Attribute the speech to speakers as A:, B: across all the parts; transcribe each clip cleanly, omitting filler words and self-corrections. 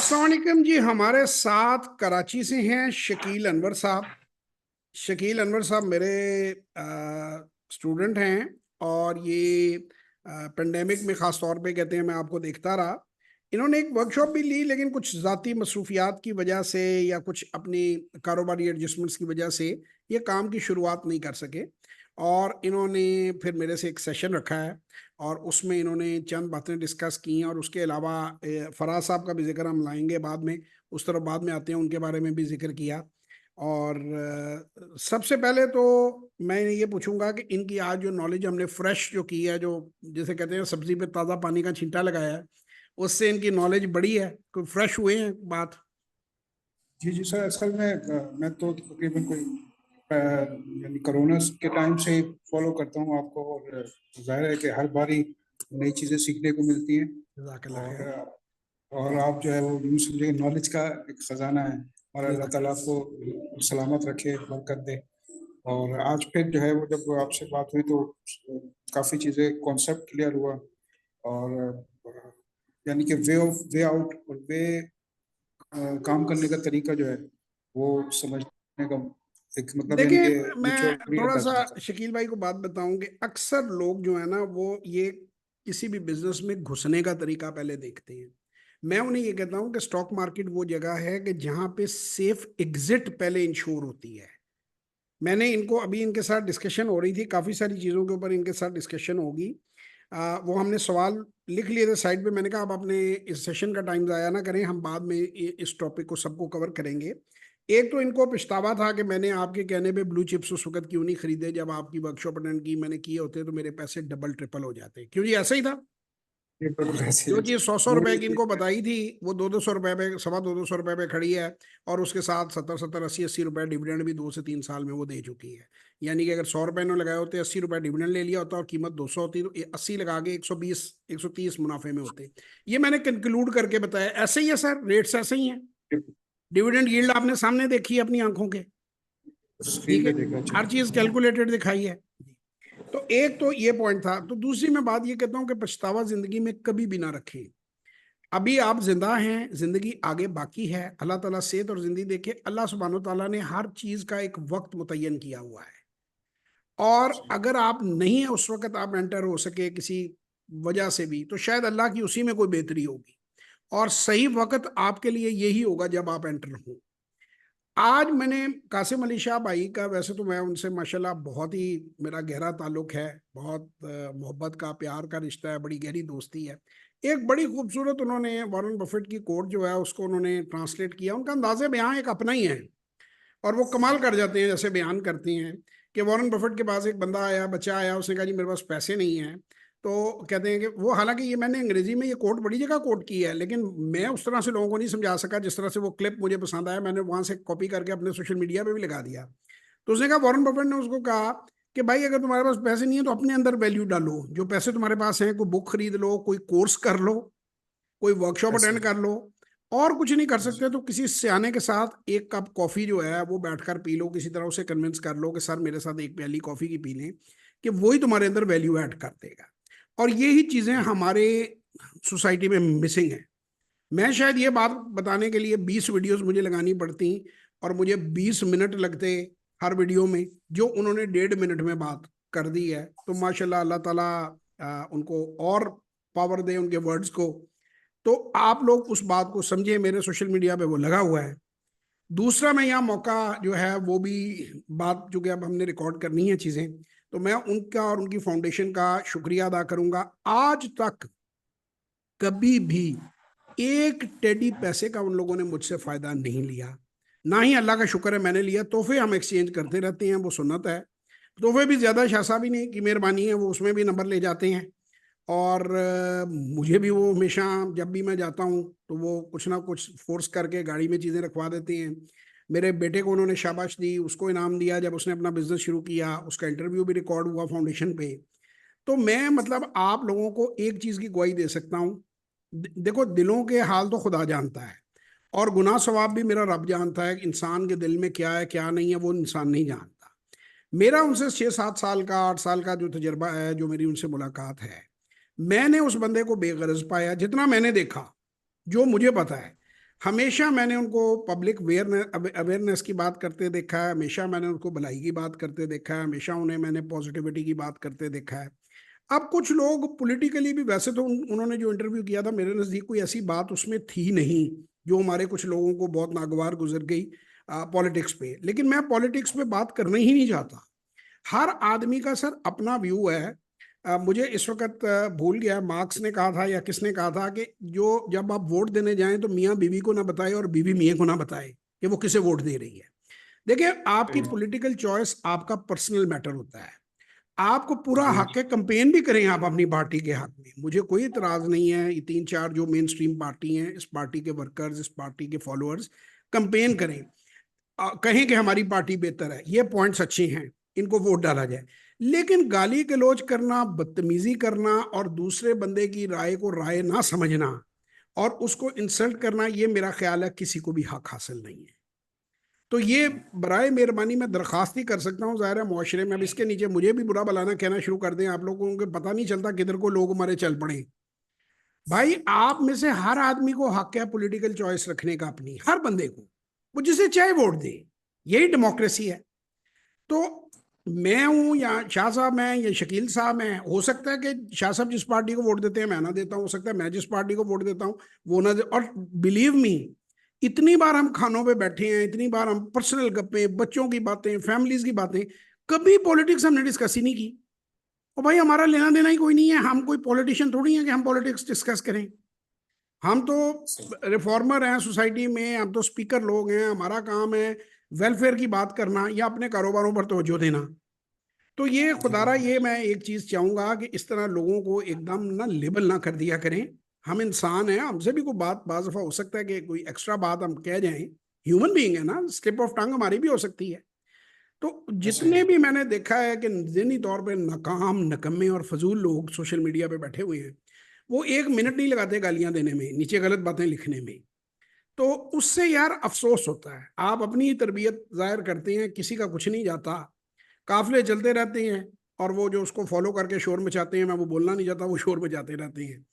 A: अस्सलाम वालेकुम जी। हमारे साथ कराची से हैं शकील अनवर साहब। शकील अनवर साहब मेरे स्टूडेंट हैं और ये पेंडेमिक में ख़ास तौर पे कहते हैं मैं आपको देखता रहा। इन्होंने एक वर्कशॉप भी ली लेकिन कुछ ज़ाती मसरूफियात की वजह से या कुछ अपनी कारोबारी एडजस्टमेंट्स की वजह से ये काम की शुरुआत नहीं कर सके। और इन्होंने फिर मेरे से एक सेशन रखा है और उसमें इन्होंने चंद बातें डिस्कस की हैं। और उसके अलावा फराज साहब का भी जिक्र हम लाएंगे बाद में, उस तरफ बाद में आते हैं, उनके बारे में भी जिक्र किया। और सबसे पहले तो मैं ये पूछूंगा कि इनकी आज जो नॉलेज हमने फ्रेश जो की है, जो जैसे कहते हैं सब्जी पे ताज़ा पानी का छींटा लगाया है, उससे इनकी नॉलेज बढ़ी है, कोई फ्रेश हुए हैं बात?
B: जी जी सर, असल में मैं तो तकरीबन कोई यानी कोरोना के टाइम से फॉलो करता हूँ आपको। और जाहिर है कि हर बारी नई चीज़ें सीखने को मिलती हैं।
A: जज़ाकल्लाह
B: और
A: खैर।
B: आप जो है वो यूँ समझिए नॉलेज का एक ख़जाना है। और अल्लाह ताला
A: जज़ाकल्लाह।
B: आपको सलामत रखे, बरकत दे। और आज फिर जो है वो जब आपसे बात हुई तो काफ़ी चीज़ें कॉन्सेप्ट क्लियर हुआ। और यानी कि वे आउट और काम करने का तरीका जो है वो समझने का एक मतलब यानी
A: देखिए,
B: कि
A: मैं
B: निचोड़
A: थोड़ा
B: अंदाज
A: सा
B: होता है।
A: शकील भाई को बात बताऊं कि अक्सर लोग जो है ना वो ये किसी भी बिजनेस में घुसने का तरीका पहले देखते हैं। मैं उन्हें ये कहता हूं कि स्टॉक मार्केट वो जगह है कि जहां पे सेफ एग्जिट पहले इंश्योर होती है। मैंने इनको अभी इनके साथ डिस्कशन हो रही थी, काफ़ी सारी चीज़ों के ऊपर इनके साथ डिस्कशन होगी। वो हमने सवाल लिख लिए थे साइड पे। मैंने कहा आप अपने इस सेशन का टाइम ज़ाया ना करें, हम बाद में इस टॉपिक को सबको कवर करेंगे। एक तो इनको पछतावा था कि मैंने आपके कहने पे ब्लू चिप्स उस वक्त क्यों नहीं खरीदे जब आपकी वर्कशॉप अटेंड की मैंने किए होते तो मेरे पैसे डबल ट्रिपल हो जाते। क्यों जी, ऐसा ही था।
B: ये बिल्कुल ऐसे
A: जो
B: ही
A: चीज 100
B: वो
A: रुपए की
B: ये-
A: इनको बताई थी वो 200 रुपए पे, सवा 200 रुपए पे खड़ी है। और उसके साथ 70 70 80 80 रुपए डिविडेंड भी 2 से 3 साल में वो दे चुकी है। यानी कि अगर 100 रुपए ने लगाए होते, 80 रुपए डिविडेंड ले लिया होता और कीमत 200 होती तो 80 लगा के 120 130 मुनाफे में होते। ये मैंने कंक्लूड करके बताया। ऐसे ही है सर, रेट्स ऐसे ही है। डिविडेंड यील्ड आपने सामने देखी है अपनी आंखों के।
B: स्क्रीन
A: ठीक है,
B: पे देखा
A: हर चीज
B: चलो।
A: कैलकुलेटेड दिखाई है। तो एक तो ये पॉइंट था। तो दूसरी मैं बात ये कहता हूँ कि पछतावा जिंदगी में कभी भी ना रखें। अभी आप जिंदा हैं, जिंदगी आगे बाकी है। अल्लाह ताला सेहत और जिंदगी देखे। अल्लाह सुब्हानो ताला ने हर चीज का एक वक्त मुतय्यन किया हुआ है। और अगर आप नहीं है उस वक्त आप एंटर हो सके किसी वजह से भी, तो शायद अल्लाह की उसी में कोई बेहतरी होगी। और सही वक्त आपके लिए यही होगा जब आप एंटर हो। आज मैंने कासिम अली शाह भाई का, वैसे तो मैं उनसे माशाल्लाह बहुत ही मेरा गहरा ताल्लुक है, बहुत मोहब्बत का प्यार का रिश्ता है, बड़ी गहरी दोस्ती है। एक बड़ी खूबसूरत उन्होंने वॉरेन बफेट की कोट जो है उसको उन्होंने ट्रांसलेट किया। उनका अंदाजे बयां एक अपना ही है और वो कमाल कर जाते हैं जैसे बयान करती हैं। कि वॉरेन बफेट के पास एक बंदा आया, बच्चा आया, उसने कहा जी मेरे पास पैसे नहीं हैं। तो कहते हैं कि वो, हालांकि ये मैंने अंग्रेजी में ये कोट बड़ी जगह कोट की है लेकिन मैं उस तरह से लोगों को नहीं समझा सका जिस तरह से वो क्लिप मुझे पसंद आया। मैंने वहां से कॉपी करके अपने सोशल मीडिया पे भी लगा दिया। तो उसने कहा, वॉरेन बफेट ने उसको कहा कि भाई अगर तुम्हारे पास पैसे नहीं है तो अपने अंदर वैल्यू डालो। जो पैसे तुम्हारे पास हैं, कोई बुक खरीद लो, कोई कोर्स कर लो, कोई वर्कशॉप
B: ऐसे
A: अटेंड
B: ही।
A: कर लो। और कुछ नहीं कर
B: जी
A: सकते तो किसी सियाने के साथ एक कप कॉफी जो है वो बैठकर पी लो। किसी तरह उसे कन्विंस कर लो कि सर मेरे साथ एक प्याली कॉफी की पी लें, कि वही तुम्हारे अंदर वैल्यू ऐड कर देगा। और यही चीजें हमारे सोसाइटी में मिसिंग है। मैं शायद ये बात बताने के लिए 20 वीडियोस मुझे लगानी पड़ती और मुझे 20 मिनट लगते हर वीडियो में। जो उन्होंने 1.5 मिनट में बात कर दी है। तो माशाल्लाह अल्लाह ताला उनको और पावर दे उनके वर्ड्स को। तो आप लोग उस बात को समझे, मेरे सोशल मीडिया पे वो लगा हुआ है। दूसरा, मैं यहाँ मौका जो है वो भी बात, जो कि अब हमने रिकॉर्ड करनी है चीज़ें, तो मैं उनका और उनकी फाउंडेशन का शुक्रिया अदा करूंगा। आज तक कभी भी एक टेडी पैसे का उन लोगों ने मुझसे फायदा नहीं लिया। ना ही अल्लाह का शुक्र है मैंने लिया। तोहफे हम एक्सचेंज करते रहते हैं, वो सुन्नत है। तोहफे भी ज्यादा शासा भी नहीं कि मेहरबानी है, वो उसमें भी नंबर ले जाते हैं। और मुझे भी वो हमेशा जब भी मैं जाता हूँ तो वो कुछ ना कुछ फोर्स करके गाड़ी में चीज़ें रखवा देते हैं। मेरे बेटे को उन्होंने शाबाश दी, उसको इनाम दिया जब उसने अपना बिजनेस शुरू किया। उसका इंटरव्यू भी रिकॉर्ड हुआ फाउंडेशन पे। तो मैं मतलब आप लोगों को एक चीज़ की गवाही दे सकता हूँ। देखो, दिलों के हाल तो खुदा जानता है और गुनाह सवाब भी मेरा रब जानता है कि इंसान के दिल में क्या है क्या नहीं है वो इंसान नहीं जानता। मेरा उनसे 6 7 साल का 8 साल का जो तजर्बा है, जो मेरी उनसे मुलाकात है, मैंने उस बंदे को बेगरज पाया जितना मैंने देखा, जो मुझे पता है। हमेशा मैंने उनको पब्लिक अवेयरनेस की बात करते देखा है, हमेशा मैंने उनको भलाई की बात करते देखा है, हमेशा उन्हें मैंने पॉजिटिविटी की बात करते देखा है। अब कुछ लोग पॉलिटिकली भी, वैसे तो उन्होंने जो इंटरव्यू किया था मेरे नज़दीक कोई ऐसी बात उसमें थी नहीं जो हमारे कुछ लोगों को बहुत नागवार गुजर गई पॉलिटिक्स पे, लेकिन मैं पॉलिटिक्स पे बात करना ही नहीं चाहता। हर आदमी का सर अपना व्यू है। मुझे इस वक्त भूल गया मार्क्स ने कहा था या किसने कहा था कि जो जब आप वोट देने जाएं तो मियाँ बीवी को ना बताए और बीवी मियाँ को ना बताए कि वो किसे वोट दे रही है। देखिए, आपकी
B: जी
A: पॉलिटिकल चॉइस आपका पर्सनल मैटर होता है। आपको पूरा
B: जी
A: हक है, कंपेन भी करें आप अपनी पार्टी के हक में, मुझे कोई इतराज नहीं है। ये 3-4 जो मेन स्ट्रीम पार्टी हैं, इस पार्टी के वर्कर्स, इस पार्टी के फॉलोअर्स कंपेन करें, कहें कि हमारी पार्टी बेहतर है, ये पॉइंट्स अच्छे हैं, इनको वोट डाला जाए। लेकिन गाली गलौज करना, बदतमीजी करना और दूसरे बंदे की राय को राय ना समझना और उसको इंसल्ट करना, ये मेरा ख्याल है किसी को भी हक हासिल नहीं है। तो ये बराए मेहरबानी मैं दरखास्त ही कर सकता हूँ, ज़ाहिर है मुआशरे में अब इसके नीचे मुझे भी बुरा भलाना कहना शुरू कर दें आप लोगों को, पता नहीं चलता किधर को लोग हमारे चल पड़े। भाई, आप में से हर आदमी को हक है पॉलिटिकल चॉइस रखने का अपनी, हर बंदे को, वो जिसे चाहे वोट दे, यही डेमोक्रेसी है। तो मैं हूं या शाह साहब हैं या शकील साहब हैं, हो सकता है कि शाह साहब जिस पार्टी को वोट देते हैं मैं ना देता हूं, हो सकता है मैं जिस पार्टी को वोट देता हूं वो ना दे। और बिलीव मी, इतनी बार हम खानों पे बैठे हैं, इतनी बार हम पर्सनल गप्पे, बच्चों की बातें, फैमिलीज की बातें, कभी पॉलिटिक्स हमने डिस्कस ही नहीं की। और भाई, हमारा लेना देना ही कोई नहीं है, हम कोई पॉलिटिशियन थोड़ी है कि हम पॉलिटिक्स डिस्कस करें। हम तो रिफॉर्मर हैं सोसाइटी में, हम तो स्पीकर लोग हैं, हमारा काम है वेलफेयर की बात करना या अपने कारोबारों पर तवज्जो देना। तो ये खुदारा,
B: जी
A: ये मैं एक चीज चाहूंगा कि इस तरह लोगों को एकदम ना लेबल ना कर दिया करें। हम इंसान हैं, हमसे भी कोई बात बाज दफा हो सकता है कि कोई एक्स्ट्रा बात हम कह जाएं, ह्यूमन बीइंग है ना, स्लिप ऑफ टंग हमारी भी हो सकती है। तो
B: जी
A: जितने भी मैंने देखा है कि ज़हनी तौर पे नाकाम, नकम्मे और फजूल लोग सोशल मीडिया पे बैठे हुए हैं, वो 1 मिनट नहीं लगाते गालियां देने में, नीचे गलत बातें लिखने में। तो उससे यार अफसोस होता है। आप अपनी तरबियत जाहिर करते हैं, किसी का कुछ नहीं जाता, काफिले चलते रहते हैं, और वो जो उसको फॉलो करके शोर मचाते हैं, मैं वो बोलना नहीं चाहता, वो शोर मचाते रहते हैं।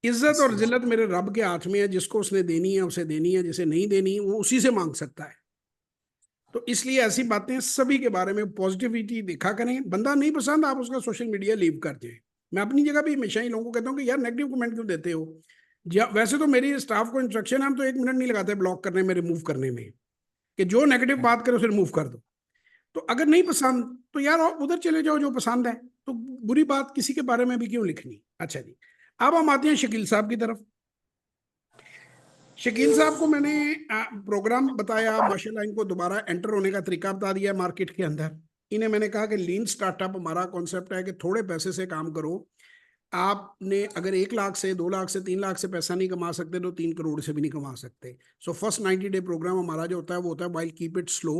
A: इज्जत और
B: जी
A: जिल्लत मेरे रब के हाथ में है, जिसको उसने देनी है उसे देनी है, जिसे नहीं देनी वो उसी से मांग सकता है। तो इसलिए ऐसी बातें सभी के बारे में पॉजिटिविटी देखा करें। बंदा नहीं पसंद, आप उसका सोशल मीडिया लीव कर दें। मैं अपनी जगह भी हमेशा ही लोगों को कहता हूँ कि यार नेगेटिव कमेंट क्यों देते हो। वैसे तो मेरी स्टाफ को इंस्ट्रक्शन है, हम तो 1 मिनट नहीं लगाते ब्लॉक करने में, रिमूव करने में, कि जो नेगेटिव बात करे उसे रिमूव कर दो। तो अगर नहीं पसंद तो यार उधर चले जाओ जो पसंद है। तो बुरी बात किसी के बारे में भी क्यों लिखनी। अच्छा जी, अब हम आते हैं शकील साहब की तरफ। शकील साहब को मैंने प्रोग्राम बताया, माशाल्लाह इनको दोबारा एंटर होने का तरीका बता दिया मार्केट के अंदर। इन्हें मैंने कहा कि लीन स्टार्टअप हमारा कॉन्सेप्ट है कि थोड़े पैसे से काम करो। आपने अगर 1 लाख से, 2 लाख से, 3 लाख से पैसा नहीं कमा सकते तो 3 करोड़ से भी नहीं कमा सकते। सो फर्स्ट 90 डे प्रोग्राम हमारा जो होता है वो होता है वाइल कीप इट स्लो।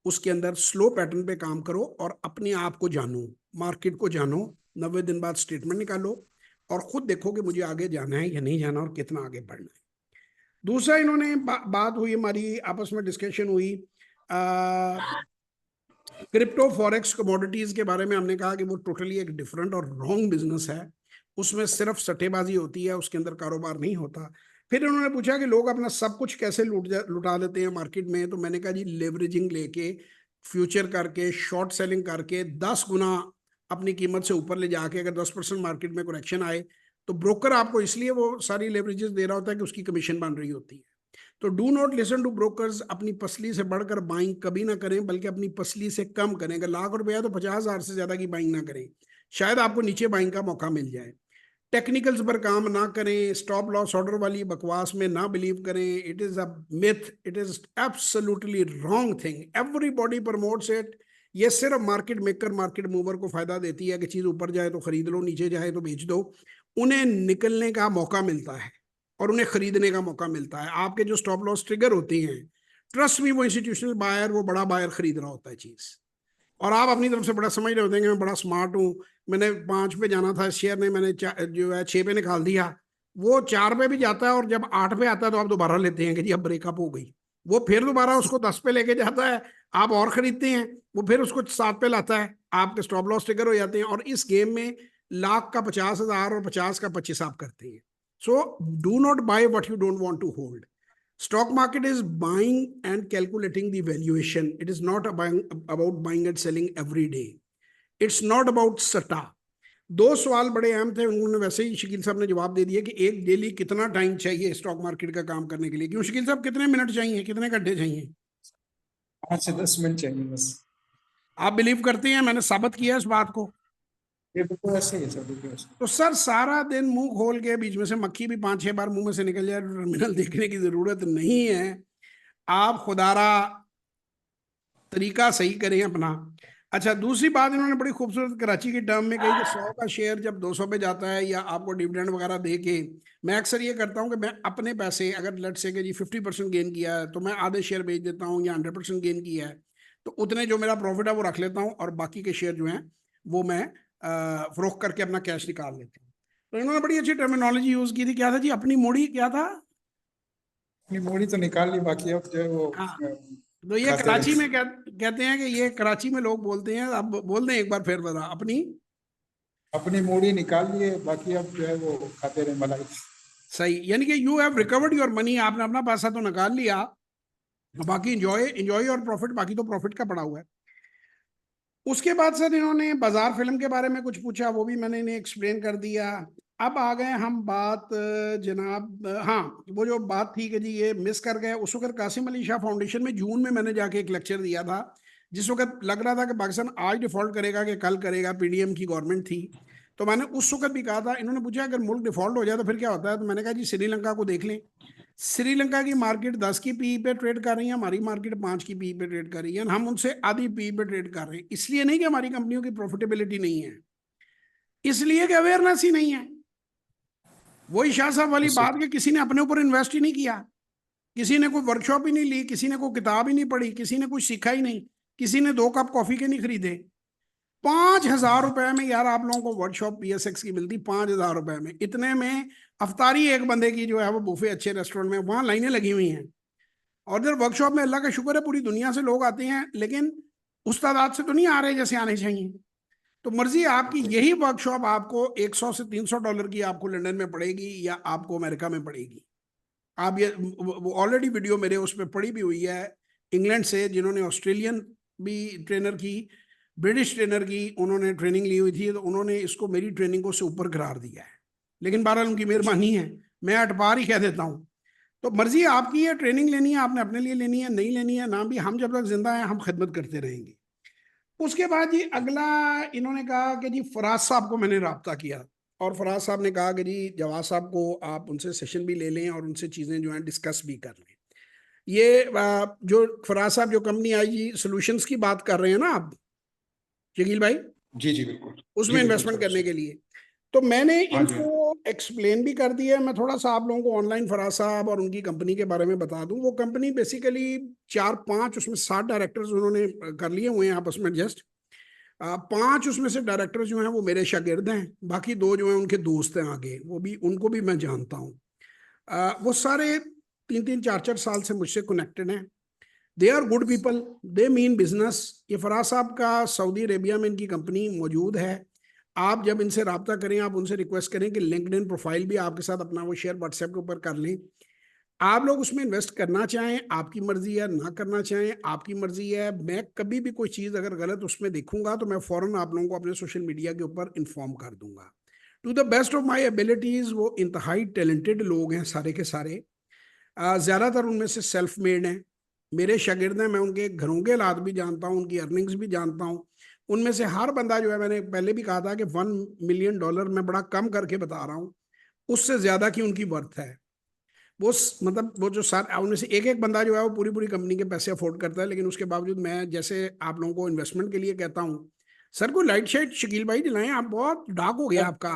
A: उसके अंदर स्लो पैटर्न पे काम करो और अपने आप को जानो, मार्केट को जानो। 90 दिन बाद स्टेटमेंट निकालो और खुद देखो कि मुझे आगे जाना है या नहीं जाना और कितना आगे बढ़ना है। दूसरा, इन्होंने बात हुई, हमारी आपस में डिस्कशन हुई क्रिप्टो फॉरेक्स कमोडिटीज के बारे में। हमने कहा कि वो टोटली एक डिफरेंट और रॉन्ग बिजनेस है, उसमें सिर्फ सट्टेबाजी होती है, उसके अंदर कारोबार नहीं होता। फिर उन्होंने पूछा कि लोग अपना सब कुछ कैसे लुटा देते हैं मार्केट में। तो मैंने कहा जी, लेवरेजिंग लेके, फ्यूचर करके, शॉर्ट सेलिंग करके 10 गुना अपनी कीमत से ऊपर ले जाके, अगर 10% मार्केट में करेक्शन आए तो ब्रोकर आपको इसलिए वो सारी लेवरेजेस दे रहा होता है कि उसकी कमीशन बन रही होती है। तो do not listen to brokers. अपनी पसली से बढ़कर बाइंग कभी ना करें, बल्कि अपनी पसली से कम करें। अगर ₹1,00,000 तो 50,000 से ज्यादा की बाइंग ना करें, शायद आपको नीचे बाइंग का मौका मिल जाए। टेक्निकल्स पर काम ना करें, स्टॉप लॉस ऑर्डर वाली बकवास में ना बिलीव करें। It is a myth, it is absolutely wrong thing, everybody promotes it. ये सिर्फ मार्केट मेकर, मार्केट मूवर को फायदा देती है कि चीज ऊपर जाए तो खरीद लो, नीचे जाए तो बेच दो। उन्हें निकलने का मौका मिलता है और उन्हें खरीदने का मौका मिलता है। आपके जो स्टॉप लॉस ट्रिगर होते हैं, ट्रस्ट में वो इंस्टीट्यूशनल बायर, वो बड़ा बायर खरीद रहा होता है चीज, और आप अपनी तरफ से बड़ा समझ रहे होते हैं कि मैं बड़ा स्मार्ट हूँ, मैंने 5 पे जाना था इस शेयर ने, मैंने जो है 6 पे निकाल दिया। वो 4 पे भी जाता है और जब 8 पे आता है तो आप दोबारा लेते हैं कि जी अब ब्रेकअप हो गई। वो फिर दोबारा उसको 10 पे लेके जाता है, आप और खरीदते हैं। वो फिर उसको 7 पे लाता है, आपके स्टॉप लॉस ट्रिगर हो जाते हैं। और इस गेम में लाख का 50,000 और 50 का 25 आप करते हैं। So do not buy what you don't want to hold. Stock market is buying and calculating the valuation. It is not about buying and selling every day. It's not about सट्टा. दो सवाल बड़े अहम थे, उन्होंने वैसे ही शकील साहब ने जवाब दे दिया कि एक डेली कितना टाइम चाहिए स्टॉक मार्केट का काम करने के लिए. क्यों शकील साहब, कितने मिनट चाहिए, कितने घंटे चाहिए?
B: 5 से 10 मिनट चाहिए बस.
A: आप बिलीव करते हैं? मैंने साबित किया इस बात को.
B: ये बिल्कुल ऐसे ही है सर, बिल्कुल ऐसे.
A: तो सर सारा दिन मुंह खोल के बीच में से मक्खी भी 5-6 बार मुंह में से निकल जाए, टर्मिनल देखने की जरूरत नहीं है. आप खुदारा तरीका सही करें अपना. अच्छा, दूसरी बात इन्होंने बड़ी खूबसूरत कराची की टर्म में कही कि 100 का शेयर जब 200 पे जाता है या आपको डिविडेंड वगैरह दे के, मैं अक्सर ये करता हूँ कि मैं अपने पैसे, अगर लेट से कि जी 50% गेन किया है तो मैं आधे शेयर बेच देता हूँ, या 100% गेन किया है तो उतने जो मेरा प्रॉफिट है वो रख लेता हूँ, और बाकी के शेयर जो हैं वो मैं फरोख्त करके अपना कैश निकाल लेता हूँ. तो इन्होंने बड़ी अच्छी टर्मिनोलॉजी यूज की थी. क्या था जी? अपनी मूड़ी क्या था?
B: अपनी मूड़ी तो निकाल ली, बाकी अब जो है वो
A: हाँ, तो ये
B: खाते
A: कराची
B: रहे.
A: में कहते हैं कि ये कराची में लोग बोलते हैं. अब बोल दें एक बार फिर बता. अपनी
B: अपनी मूड़ी निकाल लिए, बाकी अब जो है वो खाते रहे मलाई.
A: सही, यानी कि you have recovered your money. आपने अपना पैसा तो निकाल लिया, बाकी इंजॉय इंजॉय और प्रॉफिट, बाकी तो प्रॉफिट का पड़ा हुआ है. उसके बाद सर इन्होंने बाजार फिल्म के बारे में कुछ पूछा, वो भी मैंने इन्हें एक्सप्लेन कर दिया. अब आ गए हम बात जनाब, हाँ, वो जो बात थी कि जी ये मिस कर गए. उस वक्त कासिम अली शाह फाउंडेशन में जून में मैंने जाके एक लेक्चर दिया था, जिस वक्त लग रहा था कि पाकिस्तान आज डिफॉल्ट करेगा कि कल करेगा. पीडीएम की गवर्नमेंट थी, तो मैंने उस वक्त भी कहा था. इन्होंने पूछा अगर मुल्क डिफॉल्ट हो जाए तो फिर क्या होता है, तो मैंने कहा जी श्रीलंका को देख लें. श्रीलंका की मार्केट 10 की पी पे ट्रेड कर रही है, हमारी मार्केट 5 की पी पे ट्रेड कर रही है. हम उनसे आधी पी पे ट्रेड कर रहे हैं. इसलिए नहीं कि हमारी कंपनियों की प्रॉफिटेबिलिटी नहीं है, इसलिए कि अवेयरनेस ही नहीं है. वही शाह साहब वाली बात कि किसी ने अपने ऊपर इन्वेस्ट ही नहीं किया, किसी ने कोई वर्कशॉप ही नहीं ली, किसी ने कोई किताब ही नहीं पढ़ी, किसी ने कुछ सीखा ही नहीं, किसी ने 2 कप कॉफी के नहीं खरीदे. 5,000 रुपए में यार आप लोगों को वर्कशॉप पीएसएक्स की मिलती, 5,000 रुपए में. इतने में अफ्तारी एक बंदे की जो है वो बुफे अच्छे रेस्टोरेंट में, वहां लाइनें लगी हुई हैं. और इधर वर्कशॉप में अल्लाह का शुक्र है पूरी दुनिया से लोग आते हैं, लेकिन उस तादाद से तो नहीं आ रहे जैसे आने चाहिए. तो मर्जी है आपकी, यही वर्कशॉप आपको 100 से 300 डॉलर की आपको लंदन में पड़ेगी या आपको अमेरिका में पड़ेगी. आप ये ऑलरेडी वीडियो मेरे उस पर पड़ी भी हुई है, इंग्लैंड से जिन्होंने ऑस्ट्रेलियन भी ट्रेनर की, ब्रिटिश ट्रेनर की उन्होंने ट्रेनिंग ली हुई थी, तो उन्होंने इसको मेरी ट्रेनिंग को से ऊपर करार दिया है. लेकिन बहरहाल उनकी मेहरबानी है, मैं अटपार ही कह देता हूँ. तो मर्जी आपकी है, ट्रेनिंग लेनी है आपने अपने लिए लेनी है, नहीं लेनी है ना भी, हम जब तक जिंदा हैं हम खिदमत करते रहेंगे. उसके बाद जी अगला इन्होंने कहा कि जी फराज साहब को मैंने राब्ता किया, और फराज साहब ने कहा कि जी जवाद साहब को आप उनसे सेशन भी ले लें और उनसे चीज़ें जो हैं डिस्कस भी कर लें. ये जो फराज साहब जो कंपनी आई जी सोल्यूशंस की बात कर रहे हैं ना आप शकील भाई,
B: जी जी बिल्कुल.
A: उसमें
B: जी बिल्कुल
A: इन्वेस्टमेंट
B: सर.
A: करने के लिए, तो मैंने
B: हाँ जी.
A: इनको एक्सप्लेन भी कर दिया है. मैं थोड़ा सा आप लोगों को ऑनलाइन फराज साहब और उनकी कंपनी के बारे में बता दूं. वो कंपनी बेसिकली 4-5, उसमें 7 डायरेक्टर्स उन्होंने कर लिए हुए हैं आपस में एडजस्ट. 5 उसमें से डायरेक्टर जो हैं वो मेरे शागिर्द हैं, बाकी 2 जो हैं उनके दोस्त हैं आगे, वो भी उनको भी मैं जानता हूँ. वो सारे 3-3, 4-4 साल से मुझसे कनेक्टेड हैं. They are good people, they mean business. ये फराज साहब का सऊदी अरेबिया में इनकी कंपनी मौजूद है. आप जब इनसे रब्ता करें, आप उनसे रिक्वेस्ट करें कि लिंक्डइन प्रोफाइल भी आपके साथ अपना वो शेयर व्हाट्सएप के ऊपर कर लें. आप लोग उसमें इन्वेस्ट करना चाहें आपकी मर्जी है, ना करना चाहें आपकी मर्जी है. मैं कभी भी कोई चीज़ अगर गलत उसमें देखूंगा तो मैं फौरन आप लोगों को अपने सोशल मीडिया के ऊपर इन्फॉर्म कर दूंगा. To the best of my abilities वो इंतहाई टैलेंटेड लोग हैं सारे के सारे. ज़्यादातर उनमें से सेल्फ मेड हैं, मेरे शागिर्द हैं. मैं उनके घरों के हालात भी जानता हूँ, उनकी अर्निंग्स भी जानता हूँ. उनमें से हर बंदा जो है, मैंने पहले भी कहा था कि $1 मिलियन मैं बड़ा कम करके बता रहा हूँ, उससे ज़्यादा की उनकी वर्थ है. वो मतलब वो जो सारे उनमें से एक एक बंदा जो है वो पूरी पूरी कंपनी के पैसे अफोर्ड करता है. लेकिन उसके बावजूद मैं जैसे आप लोगों को इन्वेस्टमेंट के लिए कहता हूँ, सर को लाइट शाइट शकील भाई दिलाएं, आप बहुत डार्क हो गया आपका.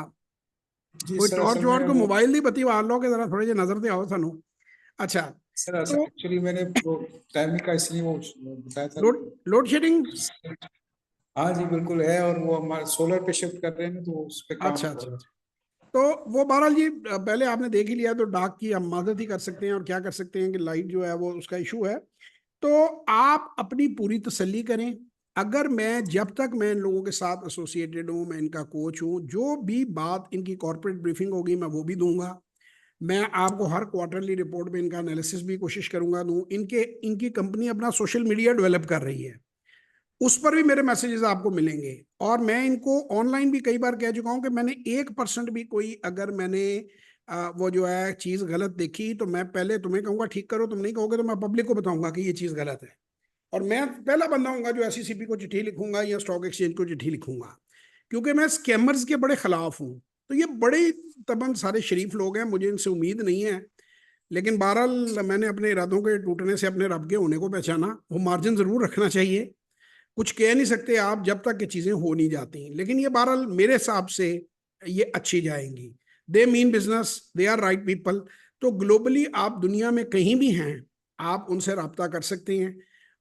B: जी
A: कोई
B: सर,
A: टॉर्च
B: असल
A: वॉर्च
B: में
A: को
B: वो,
A: मोबाइल दी बत्ती वार लो के जरा थोड़े जे नजर से आओ सानू. अच्छा,
B: सर
A: तो
B: एक्चुअली मैंने वो टाइमिंग का इसलिए वो बताया था.
A: Load load shedding.
B: हाँ जी बिल्कुल है, और वो हमारे सोलर पे शिफ्ट कर रहे हैं ना, तो उस पे काम
A: अच्छा
B: हो
A: अच्छा
B: रहा
A: अच्छा. तो वो बहरहाल जी पहले आपने देख ही लिया, तो डार्क की हम मदद ही कर सकते हैं, और क्या कर सकते हैं कि लाइट जो है वो उसका इशू है. तो आप अपनी पूरी तसल्ली करें. अगर मैं जब तक मैं इन लोगों के साथ एसोसिएटेड हूँ, मैं इनका कोच हूँ, जो भी बात इनकी कॉर्पोरेट ब्रीफिंग होगी मैं वो भी दूंगा. मैं आपको हर क्वार्टरली रिपोर्ट में इनका एनालिसिस भी कोशिश करूंगा दूं। इनकी कंपनी अपना सोशल मीडिया डेवलप कर रही है, उस पर भी मेरे मैसेजेस आपको मिलेंगे। और मैं इनको ऑनलाइन भी कई बार कह चुका हूं कि मैंने 1% भी कोई, अगर मैंने वो जो है चीज़ गलत देखी तो मैं पहले तुम्हें कहूंगा ठीक करो, तुम नहीं कहोगे तो मैं पब्लिक को बताऊंगा कि ये चीज़ गलत है। और मैं पहला बंदा हूंगा जो SECP को चिट्ठी लिखूंगा या स्टॉक एक्सचेंज को चिट्ठी लिखूंगा, क्योंकि मैं स्कैमर्स के बड़े खिलाफ हूँ। तो ये बड़े तमाम सारे शरीफ लोग हैं, मुझे इनसे उम्मीद नहीं है। लेकिन बहरहाल मैंने अपने इरादों के टूटने से अपने रब के होने को पहचाना। वो मार्जिन जरूर रखना चाहिए, कुछ कह नहीं सकते आप जब तक ये चीजें हो नहीं जाती। लेकिन ये बहरहाल मेरे हिसाब से ये अच्छी जाएंगी। They mean business, they are right people. तो ग्लोबली आप दुनिया में कहीं भी हैं, आप उनसे रब्ता कर सकते हैं।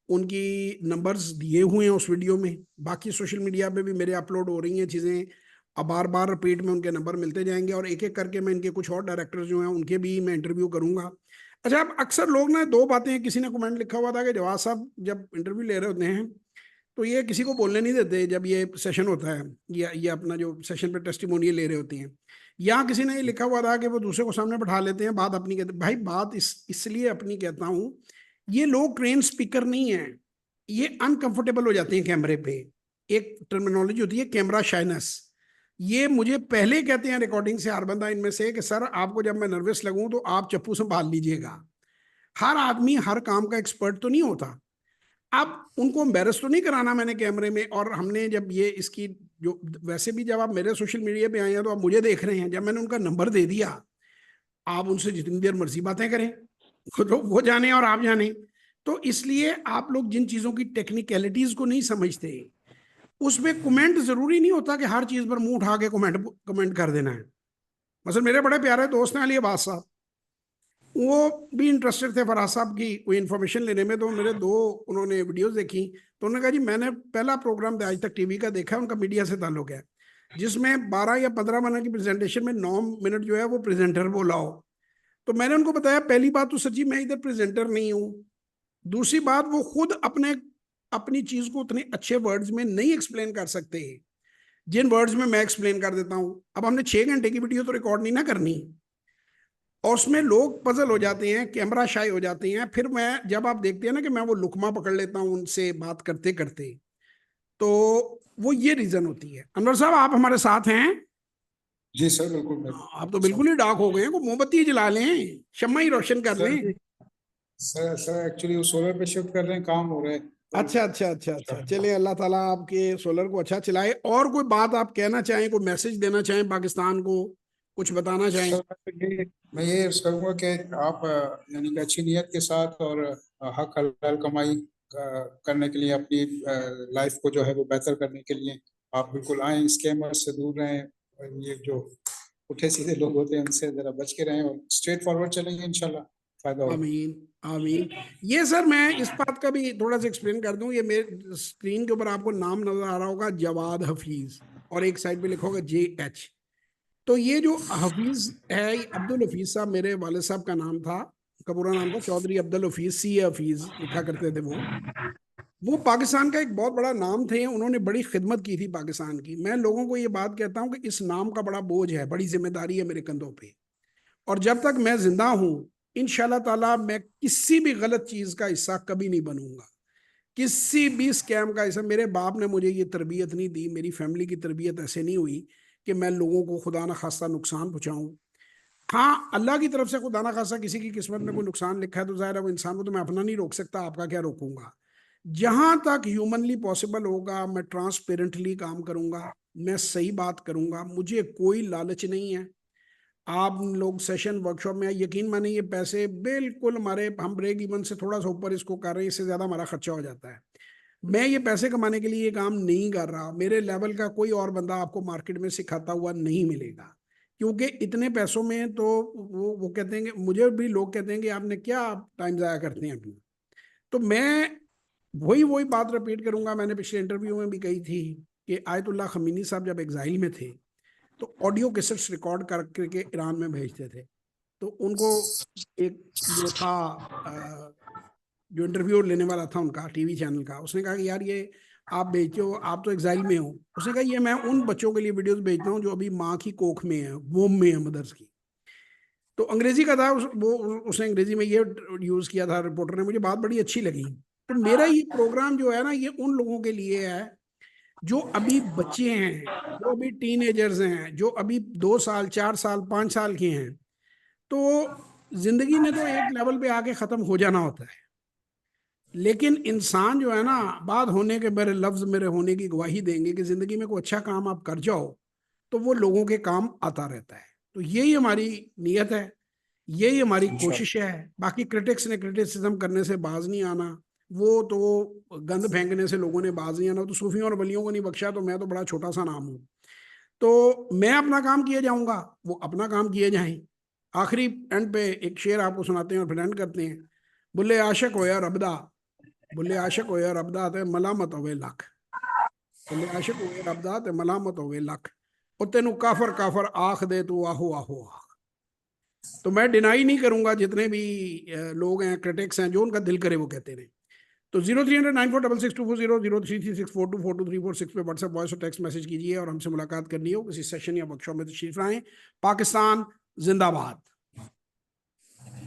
A: उनकी नंबर्स दिए हुए हैं उस वीडियो में, बाकी सोशल मीडिया पे भी मेरे अपलोड हो रही हैं चीज़ें। अब बार बार रिपीट में उनके नंबर मिलते जाएंगे, और एक एक करके मैं इनके कुछ और डायरेक्टर्स जो हैं उनके भी मैं इंटरव्यू करूंगा। अच्छा, अब अक्सर लोग ना दो बातें, किसी ने कमेंट लिखा हुआ था कि जवाब साहब जब इंटरव्यू ले रहे होते हैं तो ये किसी को बोलने नहीं देते जब ये सेशन होता है, या ये अपना जो सेशन पे टेस्टिमोनियल ले रहे होती हैं। या किसी ने ये लिखा हुआ था कि वो दूसरे को सामने बैठा लेते हैं, बात अपनी कहते। भाई बात इसलिए अपनी कहता हूँ, ये लोग ट्रेन स्पीकर नहीं है, ये अनकंफर्टेबल हो जाते हैं कैमरे पे। एक टर्मिनोलॉजी होती है कैमरा शाइनेस। ये मुझे पहले कहते हैं रिकॉर्डिंग से हर बंदा इनमें से कि सर आपको जब मैं नर्वस लगूं तो आप चप्पू संभाल लीजिएगा। हर आदमी हर काम का एक्सपर्ट तो नहीं होता। अब उनको एम्बेरस तो नहीं कराना मैंने कैमरे में। और हमने जब ये इसकी जो, वैसे भी जब आप मेरे सोशल मीडिया पे आए हैं तो आप मुझे देख रहे हैं, जब मैंने उनका नंबर दे दिया, आप उनसे जितनी देर मर्जी बातें करें, तो वो जाने और आप जाने। तो इसलिए आप लोग जिन चीजों की टेक्निकलिटीज को नहीं समझते, उसमें कमेंट जरूरी नहीं होता कि हर चीज पर मुंह उठा के कमेंट कमेंट कर देना है। मतलब मेरे बड़े प्यारे दोस्त हैं अली अब्बास साहब, वो भी इंटरेस्टेड थे फराज साहब की कोई इन्फॉर्मेशन लेने में। तो मेरे दो उन्होंने वीडियोस देखी, तो उन्होंने कहा जी मैंने पहला प्रोग्राम आज तक टीवी का देखा है, उनका मीडिया से ताल्लुक है, जिसमें 12 या 15 मिनट की प्रेजेंटेशन में 9 मिनट जो है वो प्रेजेंटर बोला हो। तो मैंने उनको बताया, पहली बात तो सर जी मैं इधर प्रेजेंटर नहीं हूँ। दूसरी बात, वो खुद अपने अपनी चीज को उतने अच्छे वर्ड्स में नहीं एक्सप्लेन कर सकते जिन वर्ड्स में मैं एक्सप्लेन कर देता हूँ। अब हमने 6 घंटे की वीडियो तो रिकॉर्ड नहीं ना करनी, और उसमें लोग पजल हो जाते हैं, कैमरा शाई हो जाते हैं। फिर मैं, जब आप देखते हैं ना कि मैं वो लुकमा पकड़ लेता हूँ उनसे बात करते करते, तो वो ये रीजन होती है। अनवर साहब आप हमारे साथ हैं?
B: जी सर, बिल्कुल मैं
A: आप तो बिल्कुल ही डार्क हो गए हैं, को मोमबत्ती जला लें, शम्मा ही रोशन कर
B: सर
A: लें।
B: जी, सर एक्चुअली वो सोलर पे शिफ्ट कर रहे हैं, काम हो रहा है तो
A: अच्छा अच्छा अच्छा अच्छा, चलिए अल्लाह ताला आपके सोलर को अच्छा चलाए। और कोई बात आप कहना चाहें, कोई मैसेज देना चाहें पाकिस्तान को, कुछ बताना चाहें?
B: सर मैं ये अर्ज करूंगा कि आप यानी कि अच्छी नीयत के साथ और हक हलाल कमाई करने के लिए, अपनी लाइफ को जो है वो बेहतर करने के लिए आप बिल्कुल आए, स्कैमर से दूर रहें, और ये जो पुठे सीधे लोग होते हैं उनसे जरा बच के रहें और स्ट्रेट फॉरवर्ड चलेंगे, इंशाल्लाह फायदा होगा।
A: आमीन आमीन। ये सर मैं इस बात का भी थोड़ा सा एक्सप्लेन कर दूं, ये मेरे स्क्रीन के ऊपर आपको नाम नजर आ रहा होगा जवाद हफीज, और एक साइड पे लिखा होगा JH। तो ये जो हफीज है, ये अब्दुल हफीज साहब मेरे वालिद साहब का नाम था। उनका पूरा नाम था चौधरी अब्दुल हफीज, CA हफीज लिखा करते थे वो पाकिस्तान का एक बहुत बड़ा नाम थे, उन्होंने बड़ी खिदमत की थी पाकिस्तान की। मैं लोगों को ये बात कहता हूँ कि इस नाम का बड़ा बोझ है, बड़ी जिम्मेदारी है मेरे कंधों पे। और जब तक मैं जिंदा हूं, इंशाल्लाह ताला मैं किसी भी गलत चीज का हिस्सा कभी नहीं बनूंगा, किसी भी स्कैम का हिस्सा। मेरे बाप ने मुझे ये तरबियत नहीं दी, मेरी फैमिली की तरबियत ऐसे नहीं हुई कि मैं लोगों को खुदा ना खास्ता नुकसान पहुंचाऊं। हाँ, अल्लाह की तरफ से खुदा ना खास्ता किसी की किस्मत में कोई नुकसान लिखा है तो जाहिर है वो इंसान को तो मैं अपना नहीं रोक सकता, आपका क्या रोकूंगा। जहां तक ह्यूमनली पॉसिबल होगा मैं ट्रांसपेरेंटली काम करूंगा, मैं सही बात करूंगा, मुझे कोई लालच नहीं है। आप लोग सेशन वर्कशॉप में यकीन माने, ये पैसे बिल्कुल हमारे, हम ब्रेक इवन से थोड़ा सा ऊपर इसको कर रहे हैं, इससे ज्यादा हमारा खर्चा हो जाता है। मैं ये पैसे कमाने के लिए ये काम नहीं कर रहा, मेरे लेवल का कोई और बंदा आपको मार्केट में सिखाता हुआ नहीं मिलेगा। क्योंकि इतने पैसों में तो वो कहते हैं कि, मुझे भी लोग कहते हैं कि आपने क्या टाइम जाया करते हैं अपना। तो मैं वही वही बात रिपीट करूंगा, मैंने पिछले इंटरव्यू में भी कही थी कि आयतुल्लाह खमीनी साहब जब एग्जाइल में थे तो ऑडियो कैसेट्स रिकॉर्ड कर करके ईरान में भेजते थे। तो उनको एक जो था जो इंटरव्यू लेने वाला था उनका टीवी चैनल का, उसने कहा कि यार ये आप भेजते हो, आप तो एग्जाइल में हो। उसने कहा ये मैं उन बच्चों के लिए वीडियोस भेजता हूँ जो अभी माँ की कोख में है, वोम में है, मदर्स की। तो अंग्रेजी का था, उसने अंग्रेजी में ये यूज किया था रिपोर्टर ने, मुझे बात बड़ी अच्छी लगी। तो मेरा ये प्रोग्राम जो है ना, ये उन लोगों के लिए है जो अभी बच्चे हैं, जो अभी टीनेजर्स हैं, जो अभी 2 साल 4 साल 5 साल के हैं। तो जिंदगी ने तो एक लेवल पे आके खत्म हो जाना होता है, लेकिन इंसान जो है ना, बात होने के, मेरे लफ्ज मेरे होने की गवाही देंगे कि जिंदगी में कोई अच्छा काम आप कर जाओ तो वो लोगों के काम आता रहता है। तो यही हमारी नीयत है, यही हमारी कोशिश
B: इंशाल्लाह।
A: है। बाकी क्रिटिक्स ने क्रिटिसिज्म करने से बाज नहीं आना, वो तो गंद फेंकने से लोगों ने बाज नहीं आना। तो सूफियों और वलियों को नहीं बख्शा, तो मैं तो बड़ा छोटा सा नाम हूँ। तो मैं अपना काम किए जाऊंगा, वो अपना काम किए जाएं। आखिरी एंड पे एक शेर आपको सुनाते हैं और फिर एंड करते हैं। बुल्ले आशक हो या रबदा, बुल्ले आशक हो या रबदा ते मलामत होवे लख, बुल्ले आशक हो या रबदा ते मलामत होवे लख, और तेनू काफर काफर आख दे तू आहो आहो आख। तो मैं डिनाई नहीं करूंगा, जितने भी लोग हैं, क्रिटिक्स हैं, जो उनका दिल करे वो कहते रहे। तो 0300946624, 033642423426 पे व्हाट्सएप वॉइस और टेक्स्ट मैसेज कीजिए और हमसे मुलाकात करनी हो किसी सेशन या वर्कशॉप में, तशरीफ लाएं। पाकिस्तान जिंदाबाद।